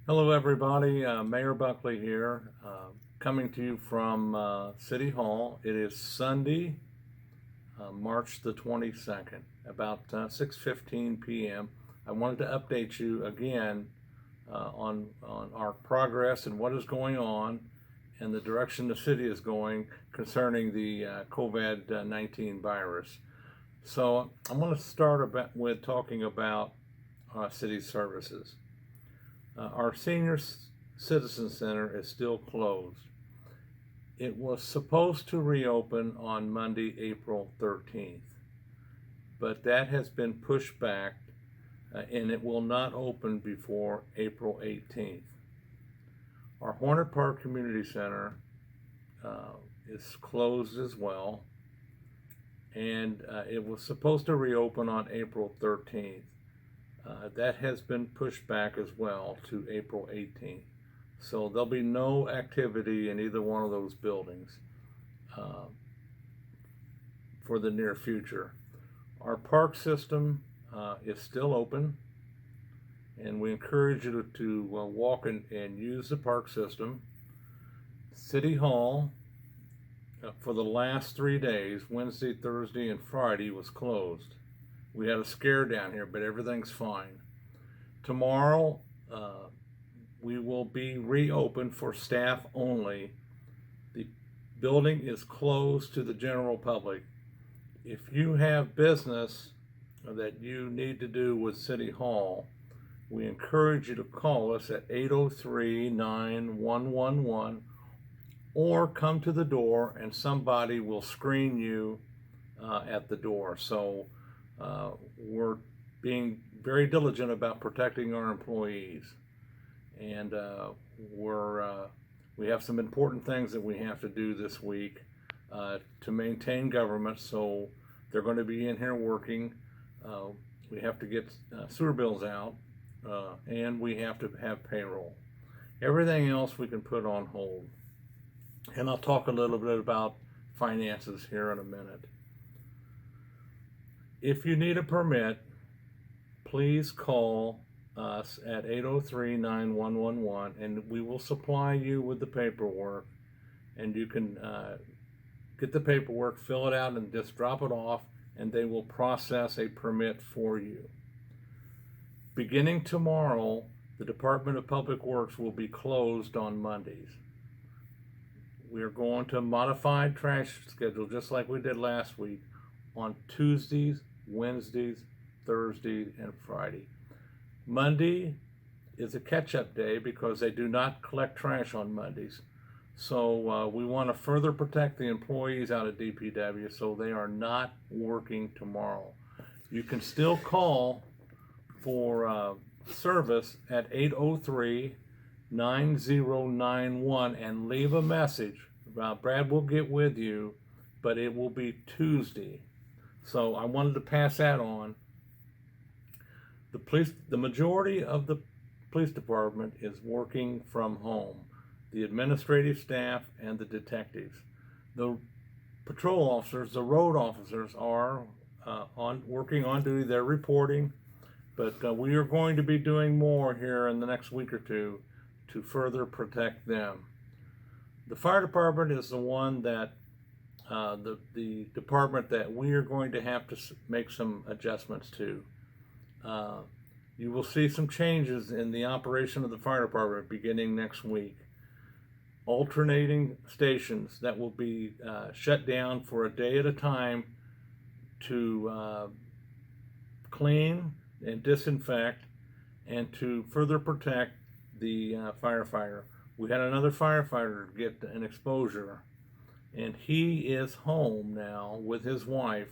Hello, everybody. Mayor Buckley here, coming to you from City Hall. It is Sunday, March the 22nd, about 6:15 p.m. I wanted to update you again on our progress and what is going on and the direction the city is going concerning the COVID-19 virus. So I'm going to start with talking about city services. Our senior citizen center is still closed. It was supposed to reopen on Monday, April 13th, but that has been pushed back and it will not open before April 18th. Our Hornet Park Community Center is closed as well, and it was supposed to reopen on April 13th. That has been pushed back as well to April 18th. So there'll be no activity in either one of those buildings for the near future. Our park system is still open, and we encourage you to walk and use the park system. City Hall, for the last 3 days, Wednesday, Thursday, and Friday, was closed. We had a scare down here, but everything's fine. Tomorrow, we will be reopened for staff only. The building is closed to the general public. If you have business that you need to do with City Hall, we encourage you to call us at 803-9111 or come to the door and somebody will screen you at the door. So we're being very diligent about protecting our employees, and we have some important things that we have to do this week to maintain government. So they're going to be in here working. We have to get sewer bills out, and we have to have payroll. Everything else we can put on hold, and I'll talk a little bit about finances here in a minute. If you need a permit, please call us at 803-9111 and we will supply you with the paperwork, and you can get the paperwork, fill it out, and just drop it off, and they will process a permit for you. Beginning tomorrow, the Department of Public Works will be closed on Mondays. We are going to modified trash schedule just like we did last week on Tuesdays, Wednesdays, Thursdays, and Friday. Monday is a catch-up day because they do not collect trash on Mondays. So we want to further protect the employees out of DPW, so they are not working tomorrow. You can still call for service at 803-9091 and leave a message. Brad will get with you, but it will be Tuesday. So I wanted to pass that on. The majority of the police department is working from home. The administrative staff and the detectives. The patrol officers, the road officers are working on duty. They're reporting, but we are going to be doing more here in the next week or two to further protect them. The fire department is the one that the department that we are going to have to make some adjustments to. You will see some changes in the operation of the fire department beginning next week. Alternating stations that will be shut down for a day at a time to clean and disinfect and to further protect the firefighter. We had another firefighter get an exposure, and he is home now with his wife,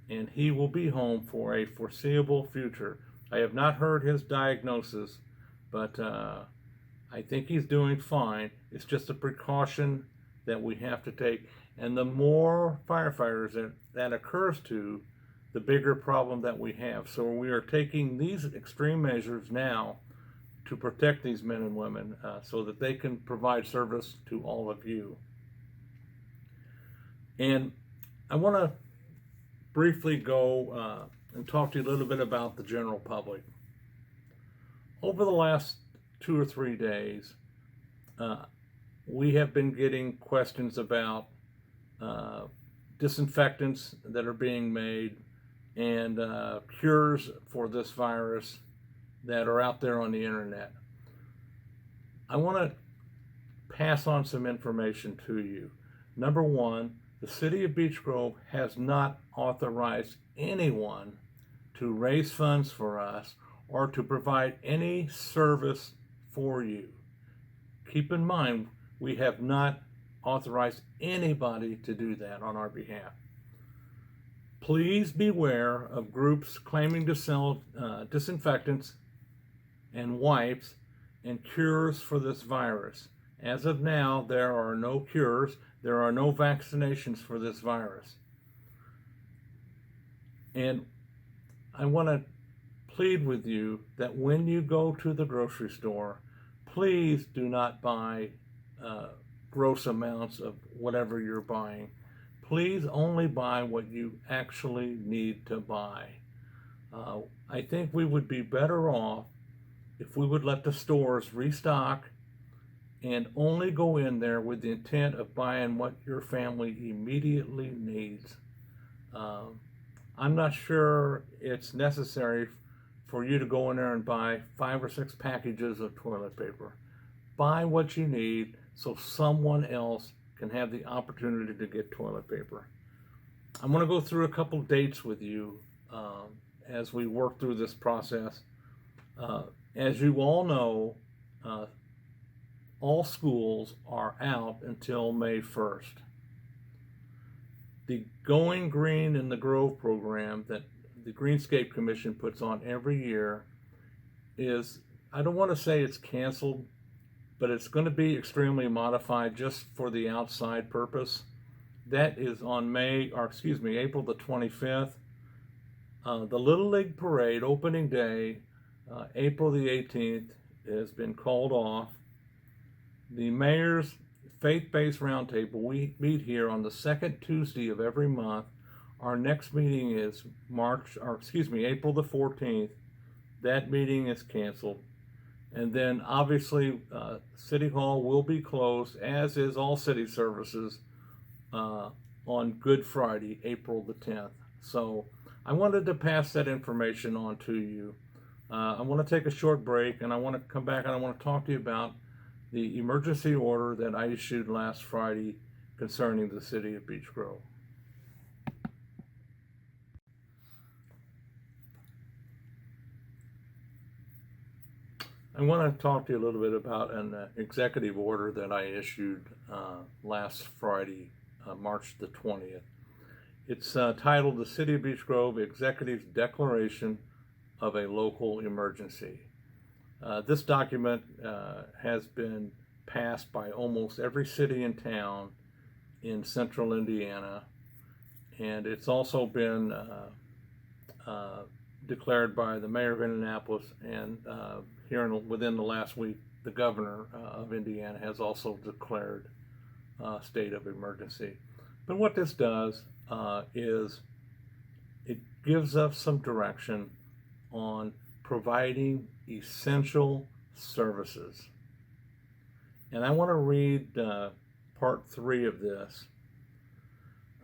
and he will be home for a foreseeable future. I have not heard his diagnosis, but I think he's doing fine. It's just a precaution that we have to take. And the more firefighters that occurs to, the bigger problem that we have. So we are taking these extreme measures now to protect these men and women so that they can provide service to all of you. And I want to briefly go and talk to you a little bit about the general public. Over the last 2 or 3 days, we have been getting questions about disinfectants that are being made and cures for this virus that are out there on the internet. I want to pass on some information to you. Number one, the city of Beech Grove has not authorized anyone to raise funds for us or to provide any service for you. Keep in mind, we have not authorized anybody to do that on our behalf. Please beware of groups claiming to sell disinfectants and wipes and cures for this virus. As of now, there are no cures, there are no vaccinations for this virus. And I want to plead with you that when you go to the grocery store, please do not buy gross amounts of whatever you're buying. Please only buy what you actually need to buy. I think we would be better off if we would let the stores restock and only go in there with the intent of buying what your family immediately needs. I'm not sure it's necessary for you to go in there and buy 5 or 6 packages of toilet paper. Buy what you need so someone else can have the opportunity to get toilet paper. I'm going to go through a couple dates with you as we work through this process. As you all know, all schools are out until May 1st. The Going Green in the Grove program that the Greenscape Commission puts on every year is, I don't want to say it's canceled, but it's going to be extremely modified just for the outside purpose. That is on April the 25th. The Little League Parade opening day, April the 18th, has been called off. The mayor's faith-based roundtable, we meet here on the second Tuesday of every month. Our next meeting is April the 14th. That meeting is canceled. And then obviously City Hall will be closed, as is all city services, on Good Friday, April the 10th. So I wanted to pass that information on to you. I want to take a short break, and I want to come back and I want to talk to you about the emergency order that I issued last Friday concerning the city of Beech Grove. I want to talk to you a little bit about an executive order that I issued last Friday, March the 20th. It's titled the City of Beech Grove Executive's Declaration of a Local Emergency. This document has been passed by almost every city and town in central Indiana, and it's also been declared by the mayor of Indianapolis, and within the last week, the governor of Indiana has also declared state of emergency. But what this does is it gives us some direction on providing essential services. And I want to read part 3 of this.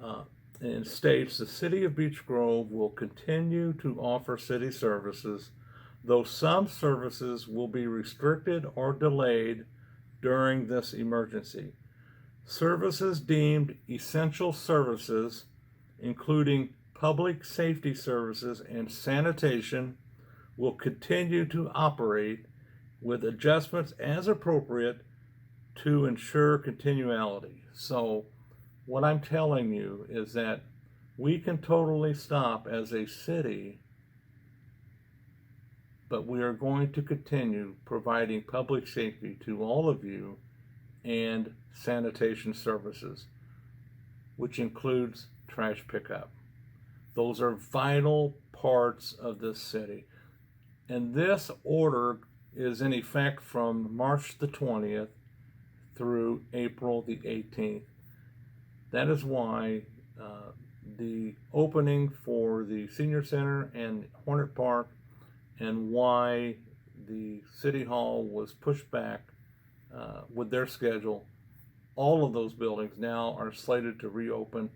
And it states, the City of Beech Grove will continue to offer city services, though some services will be restricted or delayed during this emergency. Services deemed essential services, including public safety services and sanitation, will continue to operate with adjustments as appropriate to ensure continuality. So what I'm telling you is that we can totally stop as a city, but we are going to continue providing public safety to all of you and sanitation services, which includes trash pickup. Those are vital parts of this city. And this order is in effect from March the 20th through April the 18th. That is why the opening for the Senior Center and Hornet Park, and why the City Hall was pushed back with their schedule. All of those buildings now are slated to reopen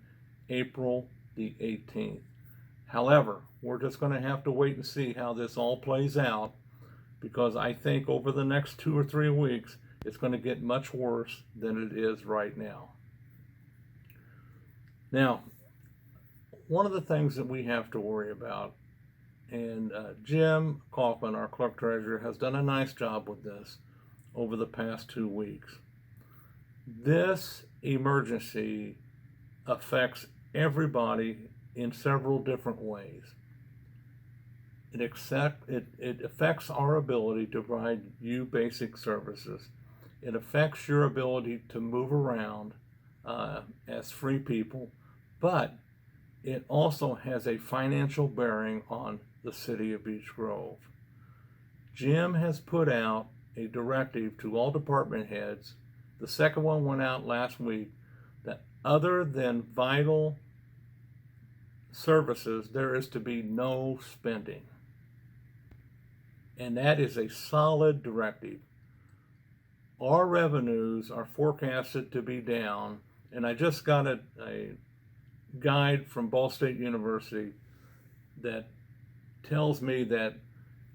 April the 18th. However, we're just going to have to wait and see how this all plays out, because I think over the next 2 or 3 weeks, it's going to get much worse than it is right now. Now, one of the things that we have to worry about, and Jim Kaufman, our clerk treasurer, has done a nice job with this over the past 2 weeks. This emergency affects everybody in several different ways. It affects our ability to provide you basic services. It affects your ability to move around as free people, but it also has a financial bearing on the city of Beech Grove. Jim has put out a directive to all department heads. The second one went out last week, that other than vital services, there is to be no spending. And that is a solid directive. Our revenues are forecasted to be down, and I just got a guide from Ball State University that tells me that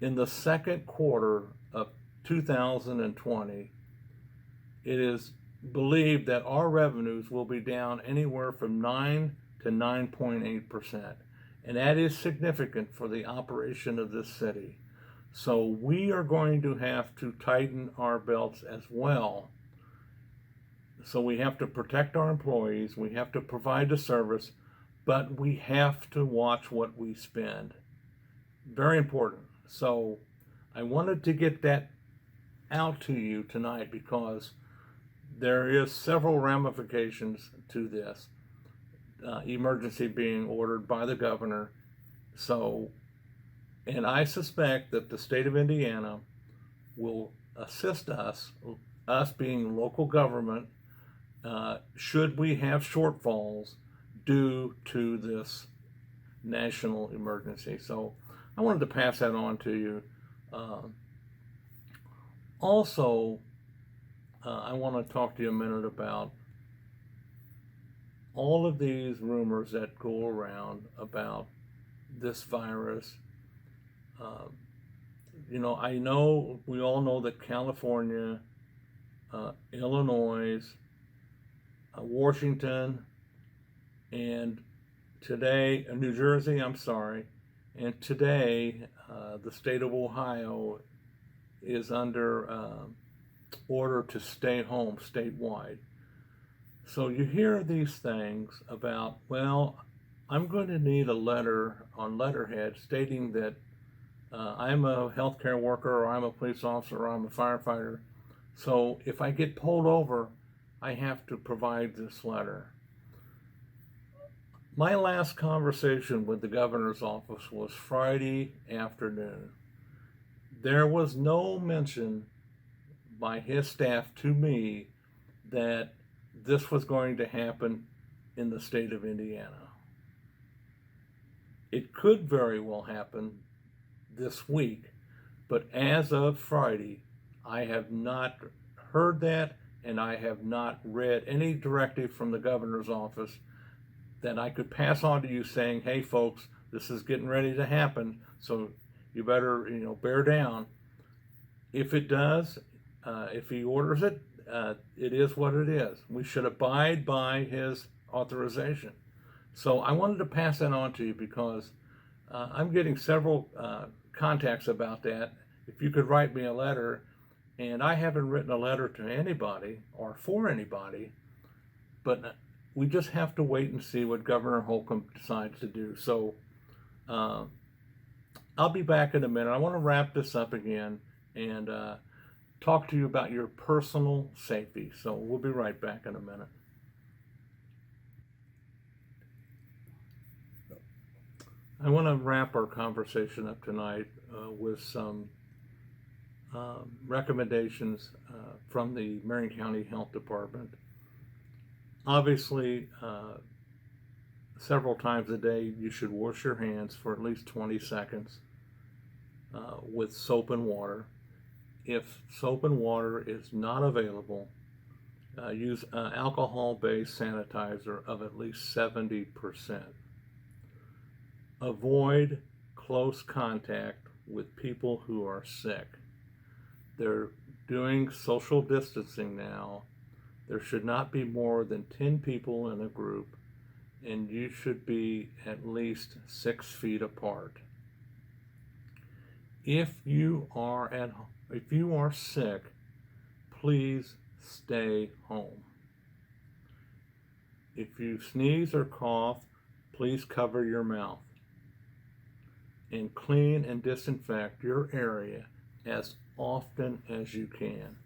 in the second quarter of 2020, it is believed that our revenues will be down anywhere from 9 to 9.8%. And that is significant for the operation of this city. So we are going to have to tighten our belts as well. So we have to protect our employees, we have to provide the service, but we have to watch what we spend. Very important. So I wanted to get that out to you tonight because there is several ramifications to this emergency being ordered by the governor. So, and I suspect that the state of Indiana will assist us being local government, should we have shortfalls due to this national emergency. So I wanted to pass that on to you. Also, I want to talk to you a minute about all of these rumors that go around about this virus. I know, we all know that California, Illinois, Washington, and today, New Jersey, and today, the state of Ohio is under order to stay home statewide. So you hear these things about, well, I'm going to need a letter on letterhead stating that I'm a healthcare worker, or I'm a police officer, or I'm a firefighter. So if I get pulled over, I have to provide this letter. My last conversation with the governor's office was Friday afternoon. There was no mention by his staff to me that this was going to happen in the state of Indiana. It could very well happen this week, but as of Friday, I have not heard that, and I have not read any directive from the governor's office that I could pass on to you saying, hey folks, this is getting ready to happen, so you better, bear down. If it does, if he orders it, it is what it is. We should abide by his authorization. So I wanted to pass that on to you because I'm getting several contacts about that. If you could write me a letter, and I haven't written a letter to anybody or for anybody, but we just have to wait and see what Governor Holcomb decides to do. So I'll be back in a minute. I want to wrap this up again and talk to you about your personal safety. So we'll be right back in a minute. I want to wrap our conversation up tonight with some recommendations from the Marion County Health Department. Obviously, several times a day, you should wash your hands for at least 20 seconds with soap and water. if soap and water is not available, use alcohol-based sanitizer of at least 70%. Avoid close contact with people who are sick. They're doing social distancing now. There should not be more than 10 people in a group, and you should be at least 6 feet apart. If you are sick, please stay home. If you sneeze or cough, please cover your mouth and clean and disinfect your area as often as you can.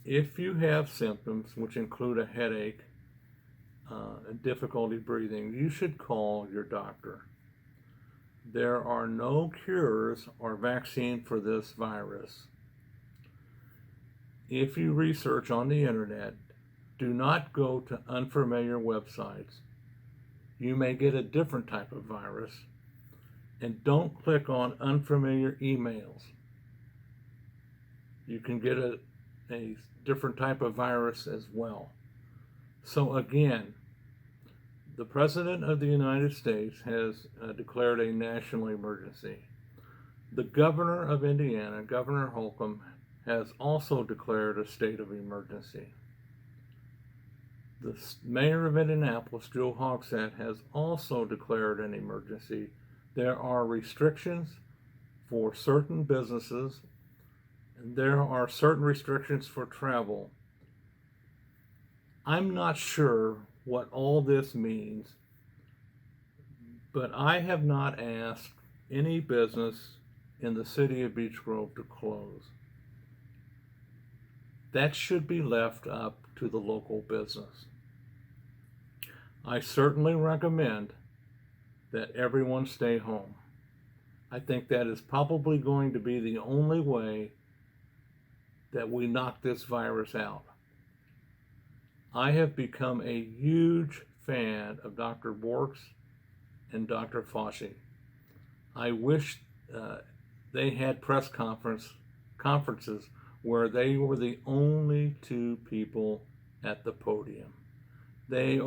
If you have symptoms which include a headache and difficulty breathing, you should call your doctor. There are no cures or vaccine for this virus. If you research on the internet, do not go to unfamiliar websites. You may get a different type of virus. And don't click on unfamiliar emails. You can get a different type of virus as well. So again, the President of the United States has declared a national emergency. The Governor of Indiana, Governor Holcomb, has also declared a state of emergency. The Mayor of Indianapolis, Joe Hogsett, has also declared an emergency. There are restrictions for certain businesses, and there are certain restrictions for travel. I'm not sure what all this means, but I have not asked any business in the city of Beech Grove to close. That should be left up to the local business. I certainly recommend that everyone stay home. I think that is probably going to be the only way that we knock this virus out. I have become a huge fan of Dr. Borks and Dr. Fauci. I wish they had press conferences where they were the only two people at the podium. They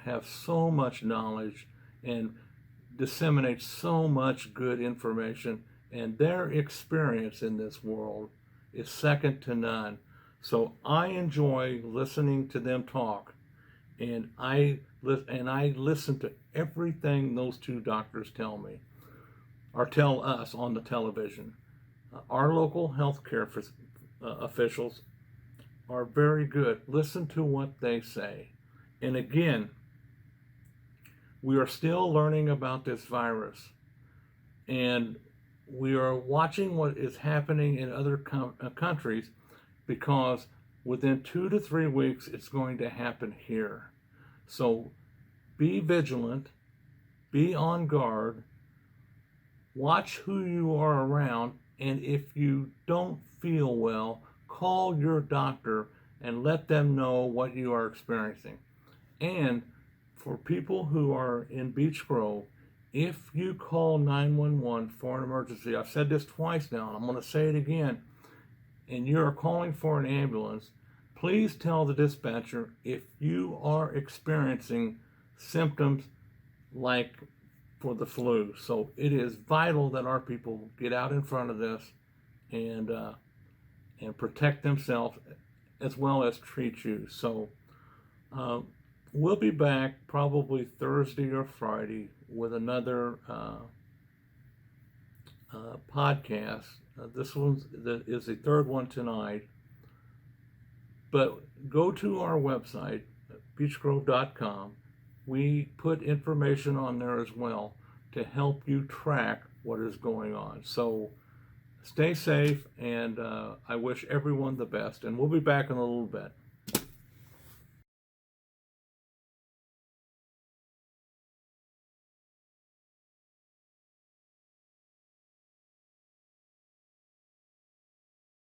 have so much knowledge and disseminate so much good information, and their experience in this world is second to none. So I enjoy listening to them talk, and I listen to everything those two doctors tell me or tell us on the television. Our local healthcare officials are very good. Listen to what they say. And again, we are still learning about this virus, and we are watching what is happening in other countries, because within 2 to 3 weeks it's going to happen here. So be vigilant, be on guard, watch who you are around, and if you don't feel well, call your doctor and let them know what you are experiencing. And for people who are in Beech Grove, if you call 911 for an emergency, I've said this twice now, and I'm going to say it again, and you're calling for an ambulance, please tell the dispatcher if you are experiencing symptoms like for the flu. So it is vital that our people get out in front of this and protect themselves as well as treat you. So we'll be back probably Thursday or Friday with another podcast. This one is the third one tonight. But go to our website, beechgrove.com. We put information on there as well to help you track what is going on. So stay safe, and I wish everyone the best. And we'll be back in a little bit.